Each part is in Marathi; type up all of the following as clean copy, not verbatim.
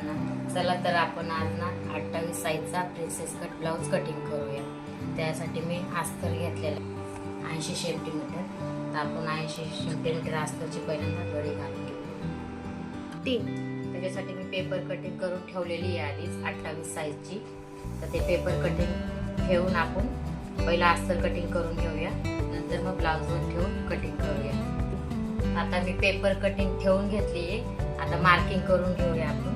सर्वांना. चला तर आपण आज ना 28 साईजचा प्रिन्सेस कट ब्लाऊज कटिंग करूया. त्यासाठी मी अस्तर घेतलेला 80 सेंटीमीटर. तर आपण 80 सेंटीमीटर अस्तरची पहिल्यांदा गडी घालून घेऊ. त्याच्यासाठी मी पेपर कटिंग करून ठेवलेली आहे आधीच 28 साईजची. तर ते पेपर कटिंग ठेवून आपण पहिला अस्तर कटिंग करून घेऊया, नंतर मग ब्लाऊजवर ठेवून कटिंग करूया. आता मी पेपर कटिंग ठेवून घेतली आहे. आता मार्किंग करून घेऊया आपण.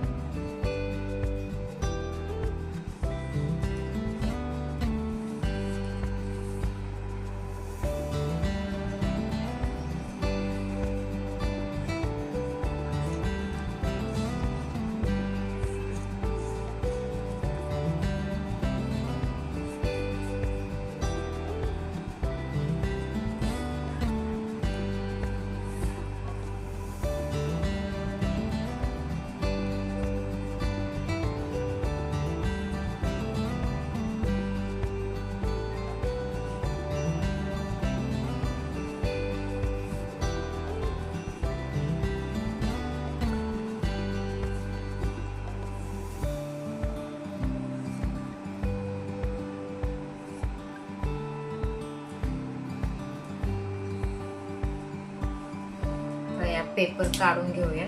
पेपर काढून घेऊया.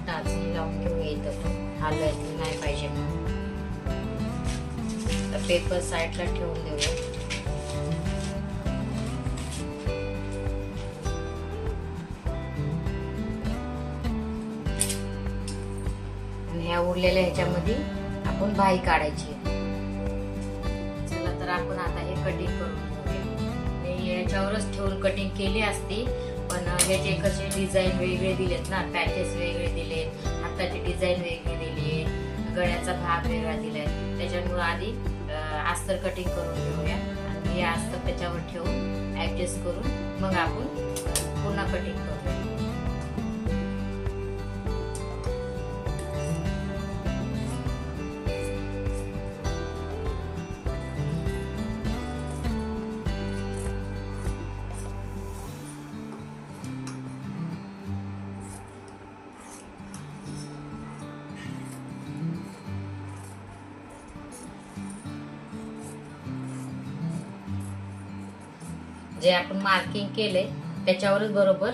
टाचणी लावून घेऊया. इथं हलवायचं नाही पाहिजे म्हणून. तर पेपर साईडला ठेवून देऊया. आणि ह्या उरलेल्या ह्याच्यामध्ये आपण बाही काढायची. चला तर आपण आता हे कटिंग करून घेऊया. मी याच्यावरच ठेवून कटिंग केली असती, पण ह्याचे कसे डिझाईन वेगळे दिलेत ना, पॅचेस वेगळे दिलेत, हाताची डिझाईन वेगळी दिली, गळ्याचा भाग वेगळा दिलाय. त्याच्यामुळे आधी अस्तर कटिंग करून घेऊया आणि हे अस्तर त्याच्यावर ठेवून ऍडजस्ट करून मग आपण पुन्हा कटिंग करूया. जे आपण मार्किंग केले त्याच्यावरच बरोबर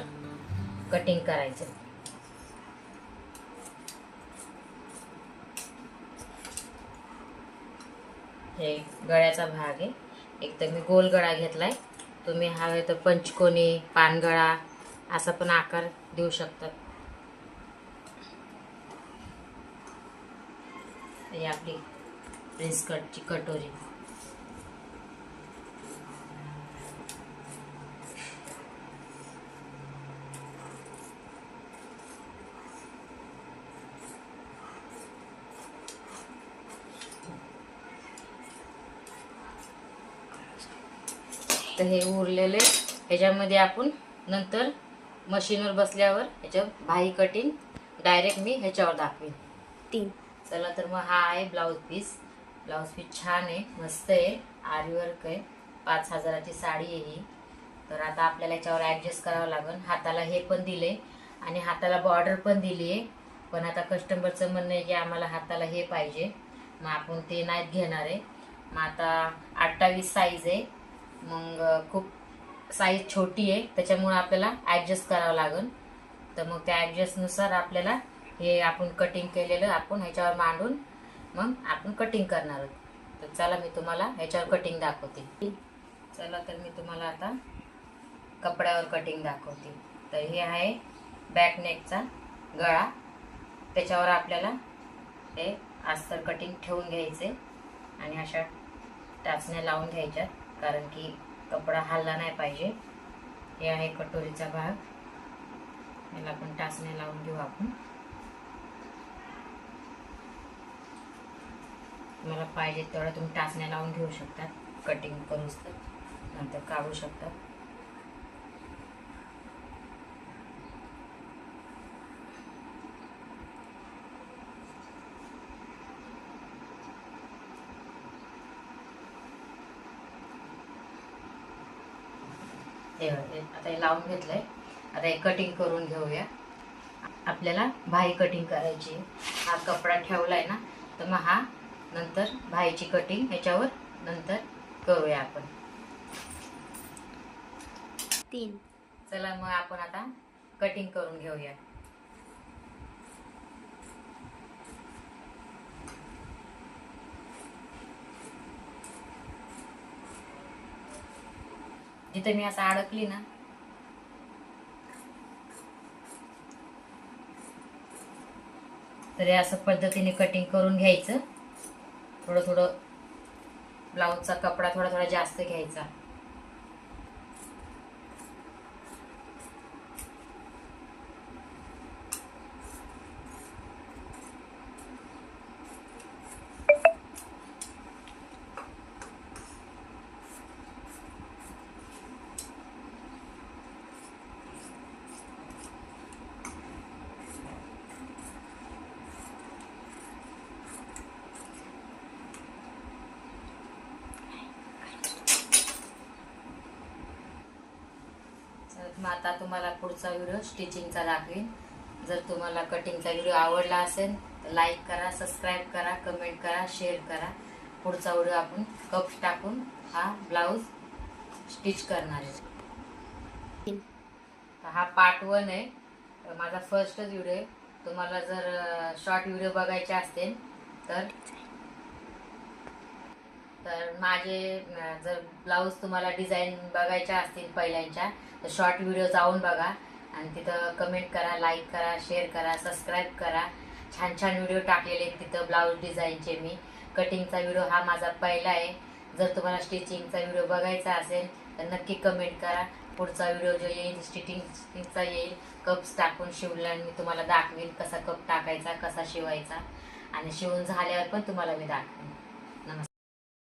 कटिंग करायचं. हे गळ्याचा भाग आहे. एक तर मी गोल गळा घेतलाय. तुम्ही हवे तर पंचकोनी, पानगळा असा पण आकार देऊ शकतात. ही आपली प्रिन्स कटची कटोरी. तर हे उरलेले ह्याच्यामध्ये आपण नंतर मशीनवर बसल्यावर ह्याच्या बाही कटिंग डायरेक्ट मी ह्याच्यावर दाखवेन. चला तर मग हा आहे ब्लाऊज पीस. ब्लाऊज पीस छान आहे, मस्त आहे, आरी वर्क आहे. 5,000ची साडी आहे ही. तर आता आपल्याला याच्यावर ऍडजस्ट करावं लागेल. हाताला हे पण दिले आणि हाताला बॉर्डर पण दिली आहे. पण आता कस्टमरचं म्हणणं आहे की आम्हाला हाताला हे पाहिजे, मग आपण ते नाहीत घेणार आहे. मग आता 28 साईज आहे, मग खूप साईज छोटी आहे, त्याच्यामुळे आपल्याला ऍडजस्ट करावं लागेल. तर मग त्या ऍडजस्टनुसार आपल्याला हे आपण कटिंग केलेलं आपण ह्याच्यावर मांडून मग आपण कटिंग करणार आहोत. तर चला मी तुम्हाला ह्याच्यावर कटिंग दाखवते. चला तर मी तुम्हाला आता कपड्यावर कटिंग दाखवते. तर हे आहे बॅक नेकचा गळा. त्याच्यावर आपल्याला हे अस्तर कटिंग ठेवून घ्यायचे आणि अशा टाचण्या लावून घ्यायच्या, कारण की कपडा हलला नाही पाहिजे. हे आहे कटोरीचा भाग. याला पण टाचण्या लावून घेऊ आपण. तुम्हाला पाहिजे तेवढा तुम्ही टाचण्या लावून घेऊ शकता. कटिंग करून नंतर काढू शकता. आता हे लावून घेतलंय. आता हे कटिंग करून घेऊया. आपल्याला भाई कटिंग करायची. हा कपडा ठेवलाय ना, तर मग हा नंतर भाईची कटिंग ह्याच्यावर नंतर करूया आपण. 3. चला मग आपण आता कटिंग करून घेऊया. जिथे मी असं अडकली ना, तर असं पद्धतीने कटिंग करून घ्यायचं. थोडं थोडं ब्लाऊजचा कपडा थोडा थोडा जास्त घ्यायचा. मग आता तुम्हाला पुढचा व्हिडिओ स्टिचिंगचा दाखवेन. जर तुम्हाला कटिंगचा व्हिडिओ आवडला असेल तर लाईक करा, सबस्क्राईब करा, कमेंट करा, शेअर करा. पुढचा व्हिडिओ आपण कप्स टाकून हा ब्लाऊज स्टिच करणार आहे. हा पार्ट 1 आहे. माझा फर्स्टच व्हिडिओ आहे. तुम्हाला जर शॉर्ट व्हिडिओ बघायचे असतील तर माझे जर ब्लाऊज तुम्हाला डिझाईन बघायच्या असतील पहिल्यांच्या तर शॉर्ट व्हिडिओ जाऊन बघा आणि तिथं कमेंट करा, लाईक करा, शेअर करा, सबस्क्राईब करा. छान छान व्हिडिओ टाकलेले आहेत तिथं ब्लाऊज डिझाईनचे. मी कटिंगचा व्हिडिओ हा माझा पहिला आहे. जर तुम्हाला स्टिचिंगचा व्हिडिओ बघायचा असेल तर नक्की कमेंट करा. पुढचा व्हिडिओ जो येईल स्टिचिंगचा येईल. कप्स टाकून शिवला मी तुम्हाला दाखवेन कसा कप टाकायचा, कसा शिवायचा आणि शिवून झाल्यावर पण तुम्हाला मी दाखवेन.